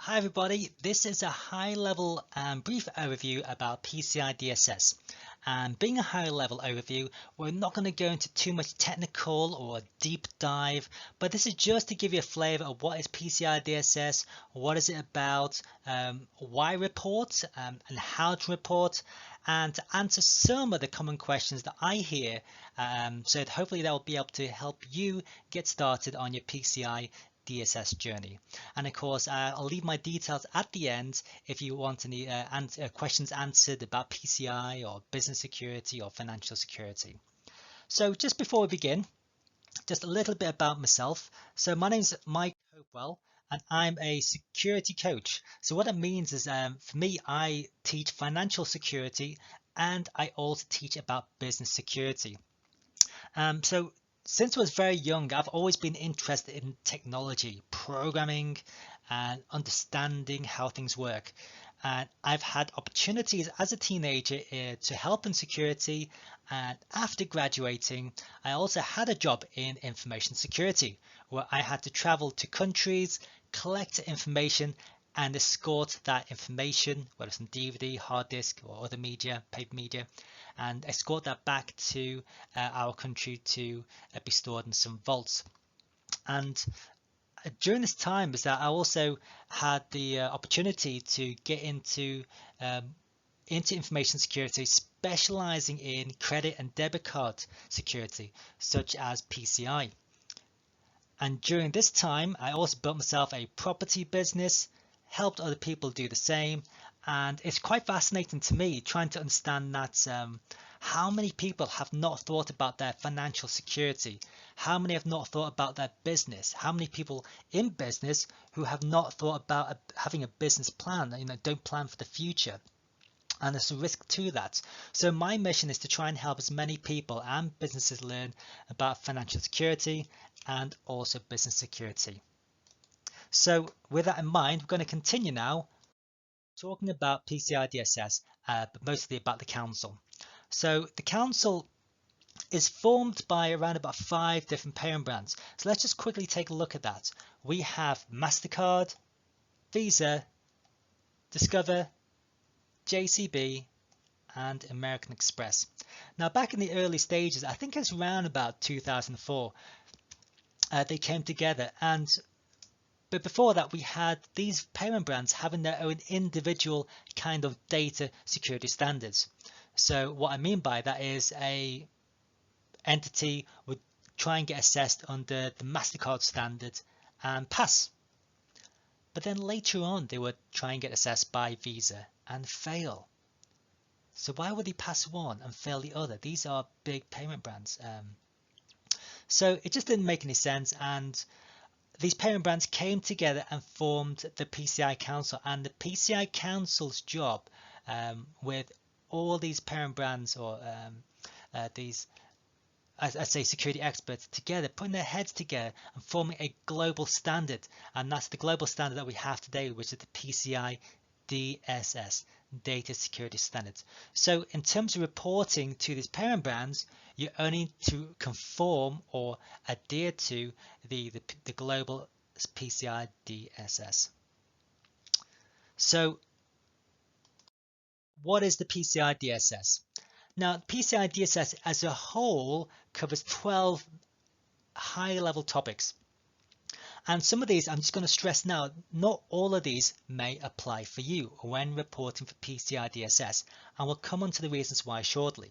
Hi everybody, this is a high-level brief overview about PCI DSS. And being a high-level overview, we're not going to go into too much technical or deep dive, but this is just to give you a flavor of what is PCI DSS, what is it about, why report, and how to report, and to answer some of the common questions that I hear, so that hopefully that will be able to help you get started on your PCI DSS journey. And of course, I'll leave my details at the end if you want any questions answered about PCI or business security or financial security. So just before we begin, just a little bit about myself. So my name's Mike Hopewell and I'm a security coach. So what that means is for me, I teach financial security and I also teach about business security. So since I was very young, I've always been interested in technology, programming, and understanding how things work. And I've had opportunities as a teenager to help in security. And after graduating, I also had a job in information security, where I had to travel to countries, collect information, and escort that information, whether it's on DVD, hard disk, or other media, paper media, and escort that back to our country to be stored in some vaults. And during this time is that I also had the opportunity to get into information security, specializing in credit and debit card security, such as PCI. And during this time, I also built myself a property business, helped other people do the same, and it's quite fascinating to me trying to understand that how many people have not thought about their financial security, how many have not thought about their business, how many people in business who have not thought about having a business plan, don't plan for the future. And there's a risk to that. So my mission is to try and help as many people and businesses learn about financial security and also business security. So with that in mind, we're going to continue now talking about PCI DSS, but mostly about the council. So the council is formed by around about 5 different payment brands. So let's just quickly take a look at that. We have MasterCard, Visa, Discover, JCB, and American Express. Now back in the early stages, I think it's around about 2004, they came together, but before that we had these payment brands having their own individual kind of data security standards. So what I mean by that is a entity would try and get assessed under the MasterCard standard and pass. But then later on they would try and get assessed by Visa and fail. So why would they pass one and fail the other? These are big payment brands. So it just didn't make any sense, and these payment brands came together and formed the PCI Council. And the PCI Council's job with all these parent brands or these, I say, security experts together, putting their heads together and forming a global standard. And that's the global standard that we have today, which is the PCI Dss, Data Security Standards. So in terms of reporting to these parent brands, you only need to conform or adhere to the global PCI Dss. So what is the PCI DSS? Now, PCI DSS as a whole covers 12 high-level topics. And some of these, I'm just going to stress now, not all of these may apply for you when reporting for PCI DSS, and we'll come on to the reasons why shortly.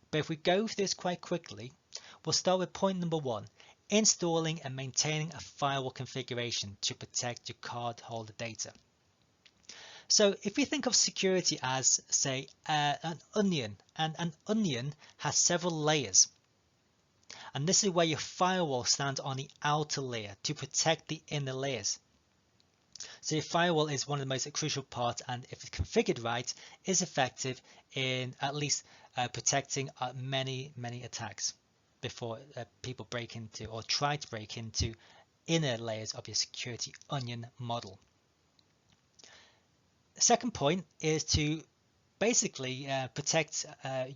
But if we go through this quite quickly, we'll start with point number 1, installing and maintaining a firewall configuration to protect your cardholder data. So if you think of security as, say, an onion, and an onion has several layers. And this is where your firewall stands on the outer layer to protect the inner layers. So your firewall is one of the most crucial parts, and if it's configured right, is effective in at least protecting many attacks before people break into or try to break into inner layers of your security onion model. The second point is to basically protect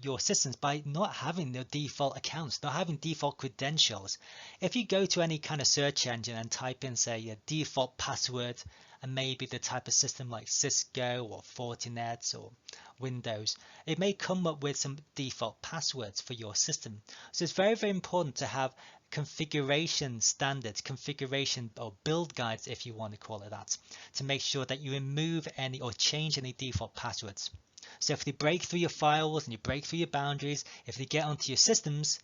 your systems by not having the default accounts, not having default credentials. If you go to any kind of search engine and type in, say, a default password and maybe the type of system like Cisco or Fortinet or Windows, it may come up with some default passwords for your system. So it's very, very important to have configuration standards, configuration or build guides, if you want to call it that, to make sure that you remove any or change any default passwords. So if they break through your firewalls and you break through your boundaries, if they get onto your systems,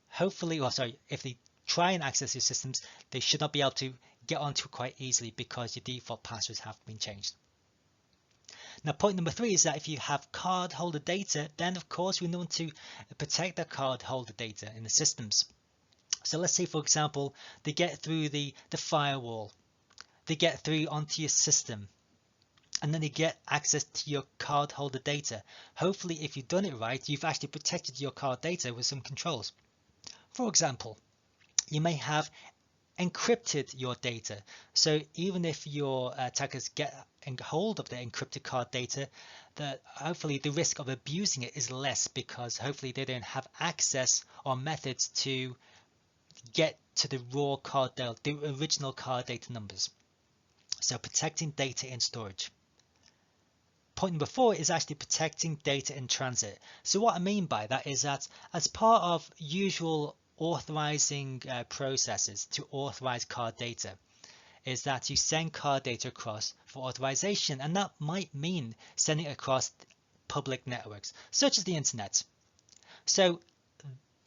hopefully, or sorry, if they try and access your systems, they should not be able to get onto it quite easily because your default passwords have been changed. Now, point number 3 is that if you have card holder data, then of course we want to protect the card holder data in the systems. So let's say, for example, they get through the firewall, they get through onto your system, and then they get access to your card holder data. Hopefully, if you've done it right, you've actually protected your card data with some controls. For example, you may have encrypted your data. So even if your attackers get hold of the encrypted card data, hopefully the risk of abusing it is less, because hopefully they don't have access or methods to get to the raw card data, the original card data numbers. So protecting data in storage. Point number 4 is actually protecting data in transit. So what I mean by that is that as part of usual authorizing processes to authorize card data, is that you send card data across for authorization, and that might mean sending it across public networks such as the internet. So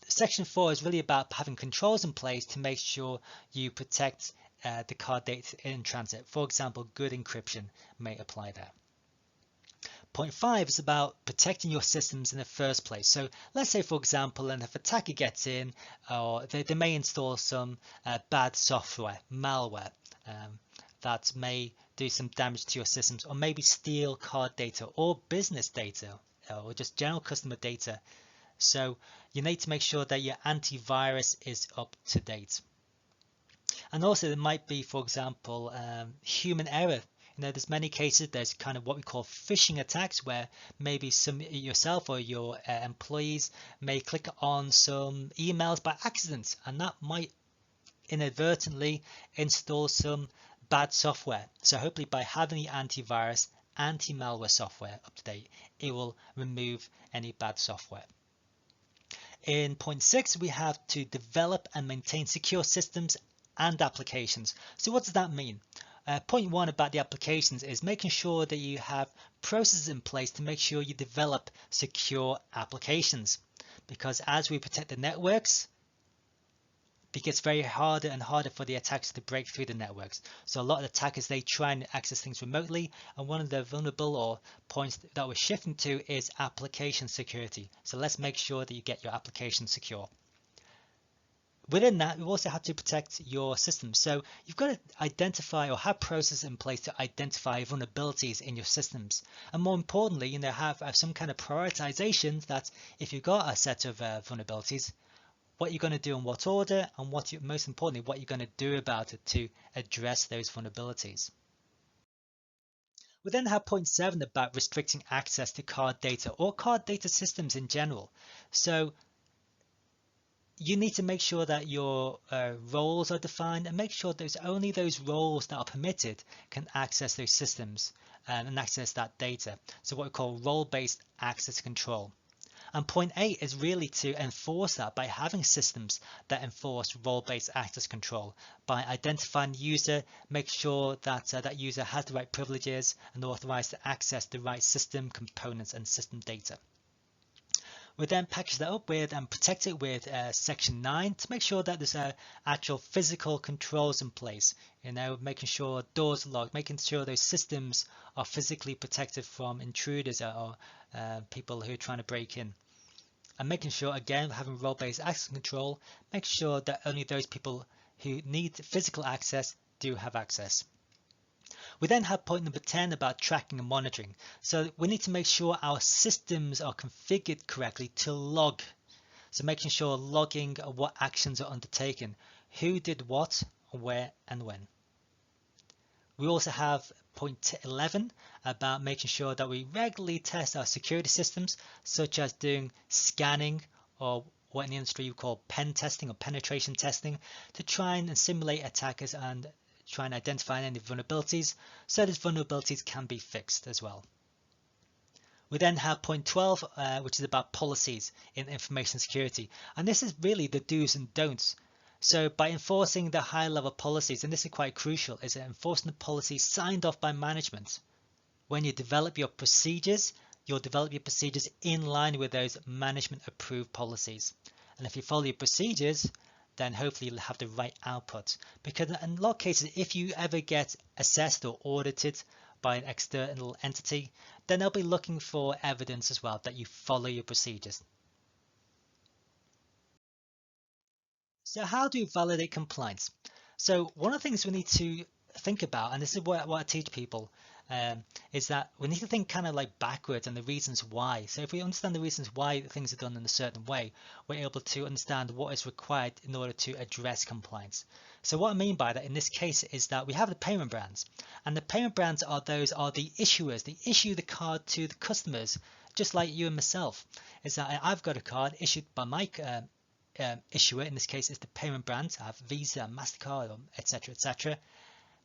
section 4 is really about having controls in place to make sure you protect the card data in transit. For example, good encryption may apply there. Point 5 is about protecting your systems in the first place. So let's say, for example, an attacker gets in, or they may install some bad software, malware, that may do some damage to your systems, or maybe steal card data or business data, or just general customer data. So you need to make sure that your antivirus is up to date. And also there might be, for example, human error. There's many cases, there's kind of what we call phishing attacks, where maybe yourself or your employees may click on some emails by accident, and that might inadvertently install some bad software. So hopefully by having the antivirus, anti-malware software up to date, it will remove any bad software. In point 6, we have to develop and maintain secure systems and applications. So what does that mean? Point 1 about the applications is making sure that you have processes in place to make sure you develop secure applications, because as we protect the networks, it gets very harder and harder for the attackers to break through the networks. So a lot of attackers, they try and access things remotely, and one of the vulnerable or points that we're shifting to is application security. So let's make sure that you get your application secure. Within that, we also have to protect your system. So you've got to identify or have processes in place to identify vulnerabilities in your systems. And more importantly, have some kind of prioritization that if you've got a set of vulnerabilities, what you're going to do in what order, and most importantly, what you're going to do about it to address those vulnerabilities. We then have point 7 about restricting access to card data or card data systems in general. So you need to make sure that your roles are defined, and make sure there's only those roles that are permitted can access those systems and access that data. So what we call role-based access control. And point 8 is really to enforce that by having systems that enforce role-based access control, by identifying the user, make sure that that user has the right privileges and authorized to access the right system components and system data. We then package that up with and protect it with section 9 to make sure that there's actual physical controls in place, making sure doors are locked, making sure those systems are physically protected from intruders or people who are trying to break in. And making sure, again, having role-based access control, make sure that only those people who need physical access do have access. We then have point number 10 about tracking and monitoring. So we need to make sure our systems are configured correctly to log. So making sure logging what actions are undertaken, who did what, where and when. We also have point 11 about making sure that we regularly test our security systems, such as doing scanning, or what in the industry you call pen testing or penetration testing, to try and simulate attackers and try and identify any vulnerabilities, so these vulnerabilities can be fixed as well. We then have point 12, which is about policies in information security. And this is really the do's and don'ts. So by enforcing the high level policies, and this is quite crucial, is enforcing the policies signed off by management. When you develop your procedures, you'll develop your procedures in line with those management approved policies. And if you follow your procedures, then hopefully you'll have the right output. Because in a lot of cases, if you ever get assessed or audited by an external entity, then they'll be looking for evidence as well that you follow your procedures. So how do you validate compliance? So one of the things we need to think about, and this is what I teach people, is that we need to think kind of like backwards and the reasons why. So if we understand the reasons why things are done in a certain way, we're able to understand what is required in order to address compliance. So what I mean by that in this case is that we have the payment brands, and the payment brands are the issuers. They issue the card to the customers, just like you and myself. Is that I've got a card issued by my issuer, in this case is the payment brands. I have Visa, MasterCard, etc., etc.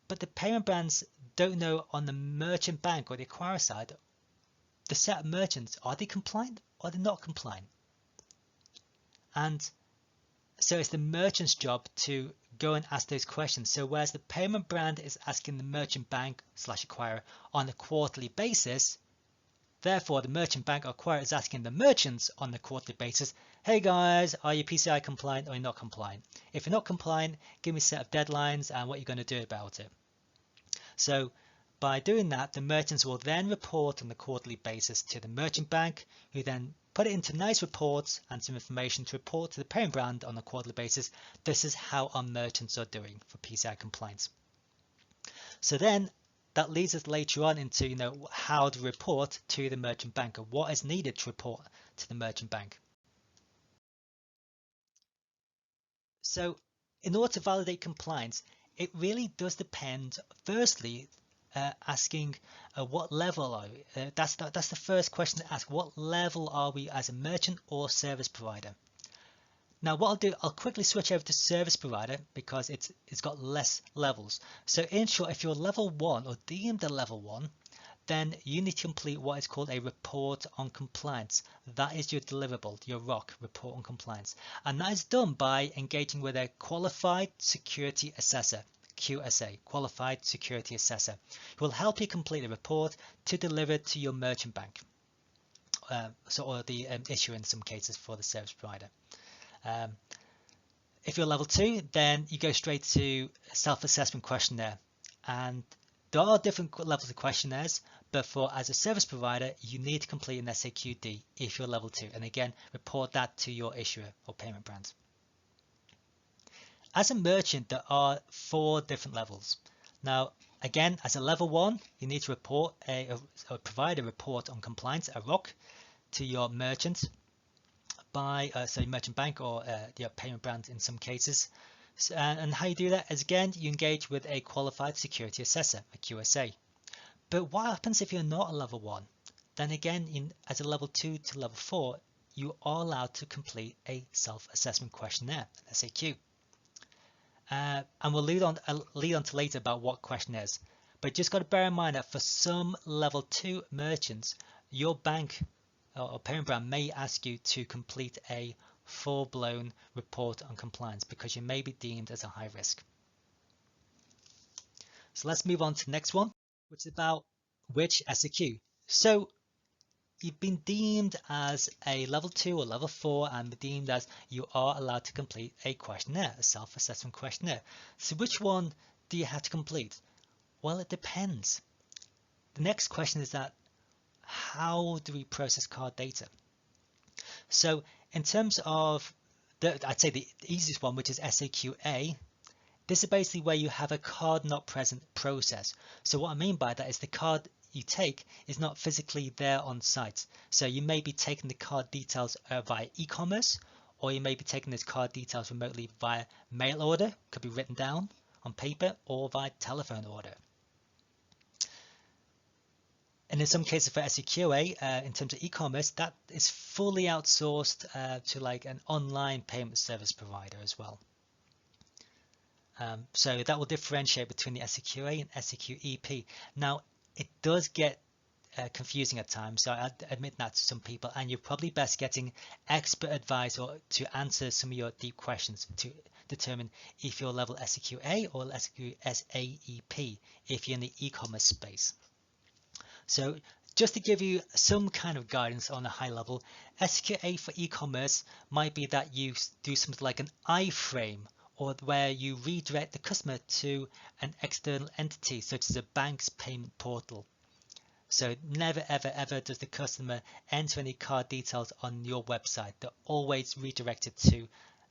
But the payment brands don't know on the merchant bank or the acquirer side, the set of merchants, are they compliant or are they not compliant? And so it's the merchant's job to go and ask those questions. So whereas the payment brand is asking the merchant bank / acquirer on a quarterly basis, therefore the merchant bank or acquirer is asking the merchants on a quarterly basis, hey guys, are you PCI compliant or are you not compliant? If you're not compliant, give me a set of deadlines and what you're going to do about it. So by doing that, the merchants will then report on a quarterly basis to the merchant bank, who then put it into nice reports and some information to report to the parent brand on a quarterly basis. This is how our merchants are doing for PCI compliance. So then that leads us later on into how to report to the merchant bank, or what is needed to report to the merchant bank. So in order to validate compliance, it really does depend, firstly, asking what level are we? That's the first question to ask. What level are we as a merchant or service provider? Now what I'll do, I'll quickly switch over to service provider because it's got less levels. So in short, if you're level 1 or deemed a level 1, then you need to complete what is called a report on compliance. That is your deliverable, your ROC, report on compliance. And that is done by engaging with a qualified security assessor, QSA, qualified security assessor, who will help you complete the report to deliver to your merchant bank, or the issuer in some cases for the service provider. If you're level 2, then you go straight to self-assessment questionnaire. And there are different levels of questionnaires, but as a service provider, you need to complete an SAQD if you're level 2. And again, report that to your issuer or payment brand. As a merchant, there are 4 different levels. Now, again, as a level 1, you need to report provide a report on compliance, a ROC, to your merchant by, say, merchant bank or your payment brand in some cases. And how you do that is, again, you engage with a qualified security assessor, a QSA. But what happens if you're not a level 1? Then again, as a level 2 to level 4, you are allowed to complete a self-assessment questionnaire, an SAQ. And we'll lead on to later about what questionnaires. But just got to bear in mind that for some level 2 merchants, your bank or parent brand may ask you to complete a full-blown report on compliance because you may be deemed as a high risk. So let's move on to the next one, which is about which SAQ. So you've been deemed as a level 2 or level 4 and deemed as you are allowed to complete a questionnaire, a self-assessment questionnaire. So which one do you have to complete? Well, it depends. The next question is that how do we process card data? So in terms of, I'd say the easiest one, which is SAQA, this is basically where you have a card not present process. So what I mean by that is the card you take is not physically there on site. So you may be taking the card details via e-commerce, or you may be taking those card details remotely via mail order, could be written down on paper, or via telephone order. And in some cases for SEQA, in terms of e-commerce, that is fully outsourced to like an online payment service provider as well. So that will differentiate between the SEQA and SEQEP. Now, it does get confusing at times, so I admit that to some people, and you're probably best getting expert advice or to answer some of your deep questions to determine if you're level SEQA or SEQEP if you're in the e-commerce space. So just to give you some kind of guidance on a high level, SEQA for e-commerce might be that you do something like an iframe, or where you redirect the customer to an external entity such as a bank's payment portal. So never ever ever does the customer enter any card details on your website. They're always redirected to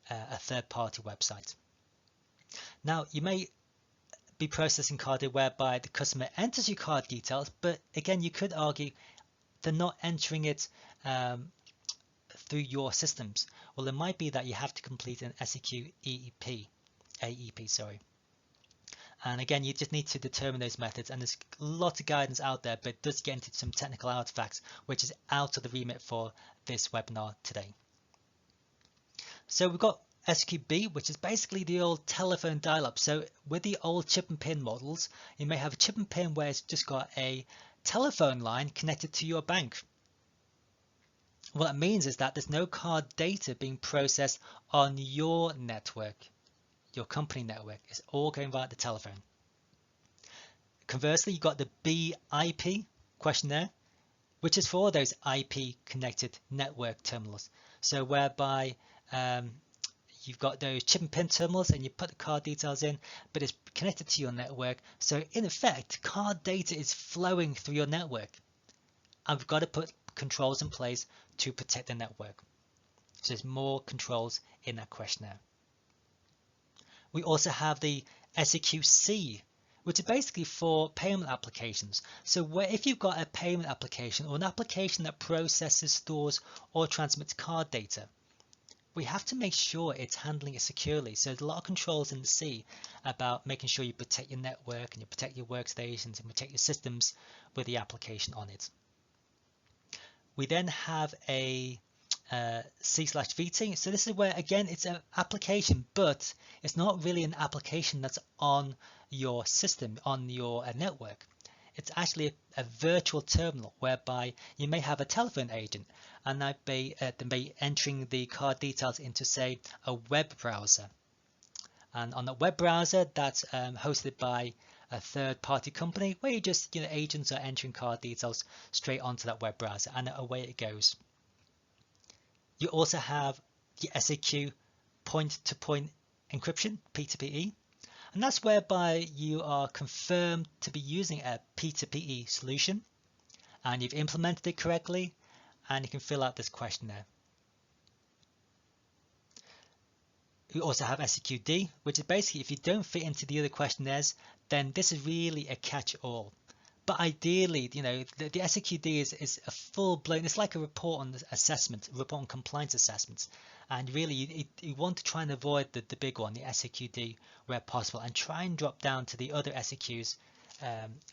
a third-party website. Now you may be processing card whereby the customer enters your card details, but again you could argue they're not entering it through your systems. Well, it might be that you have to complete an SEQEP, sorry. And again, you just need to determine those methods, and there's lots of guidance out there, but it does get into some technical artifacts, which is out of the remit for this webinar today. So we've got SEQB, which is basically the old telephone dial-up. So with the old chip and pin models, you may have a chip and pin where it's just got a telephone line connected to your bank. What that means is that there's no card data being processed on your network, your company network. It's all going via the telephone. Conversely, you've got the BIP questionnaire, which is for those IP connected network terminals. So whereby you've got those chip and pin terminals and you put the card details in, but it's connected to your network. So in effect, card data is flowing through your network. And we've got to put controls in place to protect the network. So there's more controls in that questionnaire. We also have the SEQC, which is basically for payment applications. So if you've got a payment application or an application that processes, stores, or transmits card data, we have to make sure it's handling it securely. So there's a lot of controls in the C about making sure you protect your network and you protect your workstations and protect your systems with the application on it. We then have a C/VT. So this is where, again, it's an application, but it's not really an application that's on your system, on your network. It's actually a virtual terminal whereby you may have a telephone agent, and they may entering the card details into, say, a web browser. And on the web browser, that's hosted by a third-party company where you just, agents are entering card details straight onto that web browser, and away it goes. You also have the SAQ point-to-point encryption, P2PE, and that's whereby you are confirmed to be using a P2PE solution, and you've implemented it correctly, and you can fill out this questionnaire. We also have SEQD, which is basically if you don't fit into the other questionnaires, then this is really a catch-all. But ideally, the SEQD is a full-blown, it's like a report on assessment, a report on compliance assessments. And really, you want to try and avoid the big one, the SEQD, where possible, and try and drop down to the other SEQs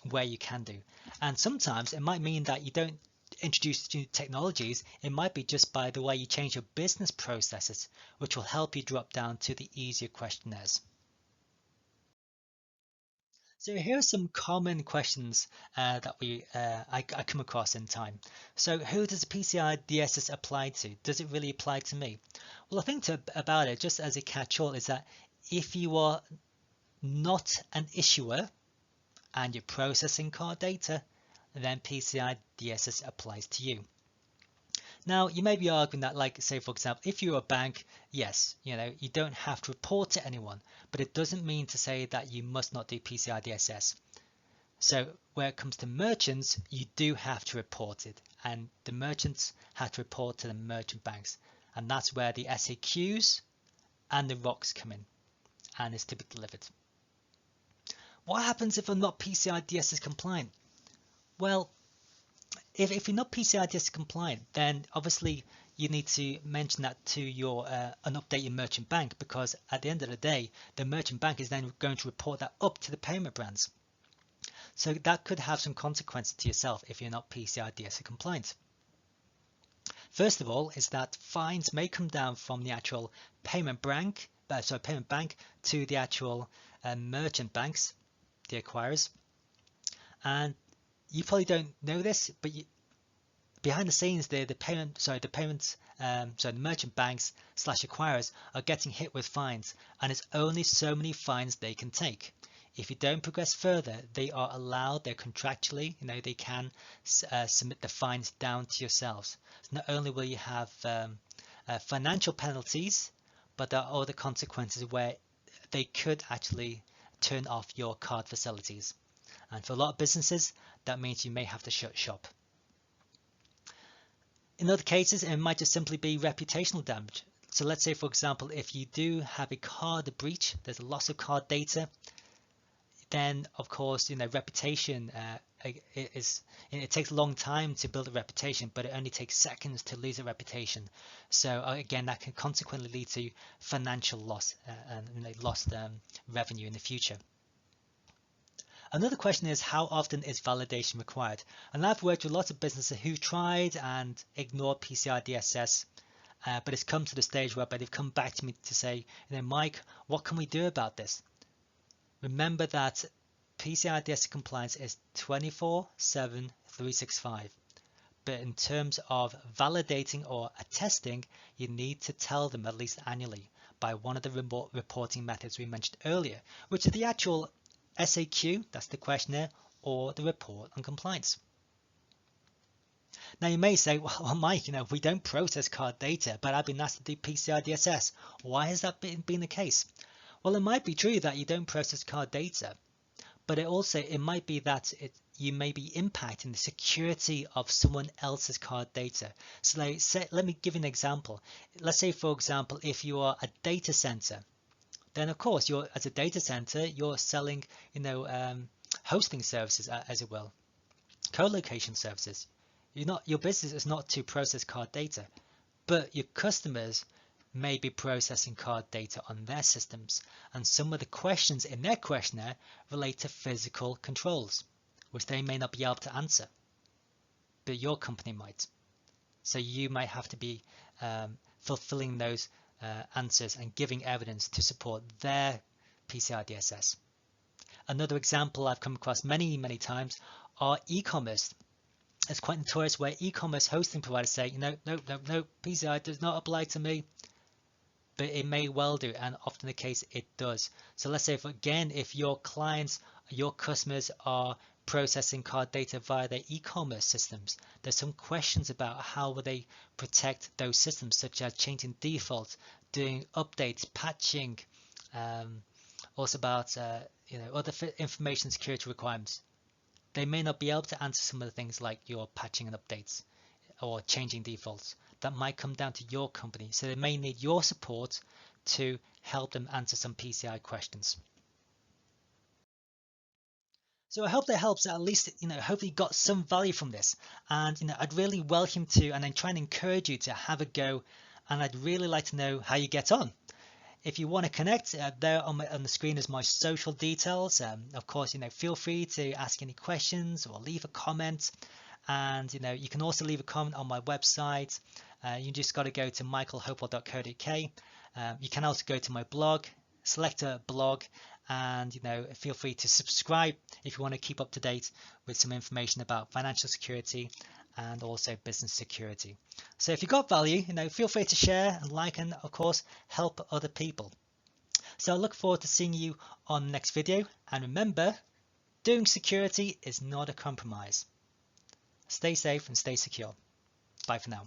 where you can do. And sometimes it might mean that you don't introduce new technologies. It might be just by the way you change your business processes, which will help you drop down to the easier questionnaires. So here are some common questions that I come across in time. So who does the PCI Dss apply to? Does it really apply to me? Well, I think about it, just as a catch-all, is that if you are not an issuer and you're processing card data, then PCI Dss applies to you. Now, you may be arguing that, like, say, for example, if you're a bank, yes, you don't have to report to anyone, but it doesn't mean to say that you must not do PCI Dss. So where it comes to merchants, you do have to report it, and the merchants have to report to the merchant banks, and that's where the SAQs and the ROCs come in, and it's to be delivered. What happens if I'm not PCI Dss compliant? Well, if you're not PCI Dss compliant, then obviously you need to mention that to and update your merchant bank, because at the end of the day, the merchant bank is then going to report that up to the payment brands. So that could have some consequences to yourself if you're not PCI Dss compliant. First of all is that fines may come down from the actual payment bank to the actual merchant banks, the acquirers. And you probably don't know this, but behind the scenes, the merchant banks / acquirers are getting hit with fines, and it's only so many fines they can take. If you don't progress further, they are allowed, they're contractually, they can submit the fines down to yourselves. So not only will you have financial penalties, but there are other consequences where they could actually turn off your card facilities. And for a lot of businesses, that means you may have to shut shop. In other cases, it might just simply be reputational damage. So let's say, for example, if you do have a card breach, there's a loss of card data, then of course, reputation it takes a long time to build a reputation, but it only takes seconds to lose a reputation. So again, that can consequently lead to financial loss and lost revenue in the future. Another question is, how often is validation required? And I've worked with lots of businesses who tried and ignored PCI Dss, but it's come to the stage where they've come back to me to say, Mike, what can we do about this? Remember that PCI Dss compliance is 24/7, 365. But in terms of validating or attesting, you need to tell them at least annually by one of the reporting methods we mentioned earlier, which is the actual SAQ, that's the questionnaire, or the report on compliance. Now you may say, well, Mike, we don't process card data, but I've been asked to do PCI Dss. Why has that been the case? Well, it might be true that you don't process card data, but it might be that you may be impacting the security of someone else's card data. So let me give you an example. Let's say, for example, if you are a data center, then of course as a data center, you're selling, hosting services, as it will, co-location services. Your business is not to process card data, but your customers may be processing card data on their systems, and some of the questions in their questionnaire relate to physical controls, which they may not be able to answer, but your company might. So you might have to be fulfilling those answers and giving evidence to support their PCI Dss. Another example I've come across many times are e-commerce. It's quite notorious where e-commerce hosting providers say, no, PCI does not apply to me. But it may well do, and often the case it does. So let's say, if your clients, your customers are processing card data via their e-commerce systems, there's some questions about how will they protect those systems, such as changing defaults, doing updates, patching, also about other information security requirements. They may not be able to answer some of the things like your patching and updates or changing defaults. That might come down to your company, so they may need your support to help them answer some PCI questions. So I hope that helps. At least hopefully you got some value from this, and I'd really welcome to, and I'm trying to encourage you to have a go, and I'd really like to know how you get on. If you want to connect, there on the screen is my social details. Of course, feel free to ask any questions or leave a comment. And you can also leave a comment on my website. You just got to go to michaelhopewell.co.uk. You can also go to my blog, select a blog, and feel free to subscribe if you want to keep up to date with some information about financial security and also business security. So if you got value, feel free to share and like, and of course help other people. So I look forward to seeing you on the next video, and remember, doing security is not a compromise. Stay safe and stay secure. Bye for now.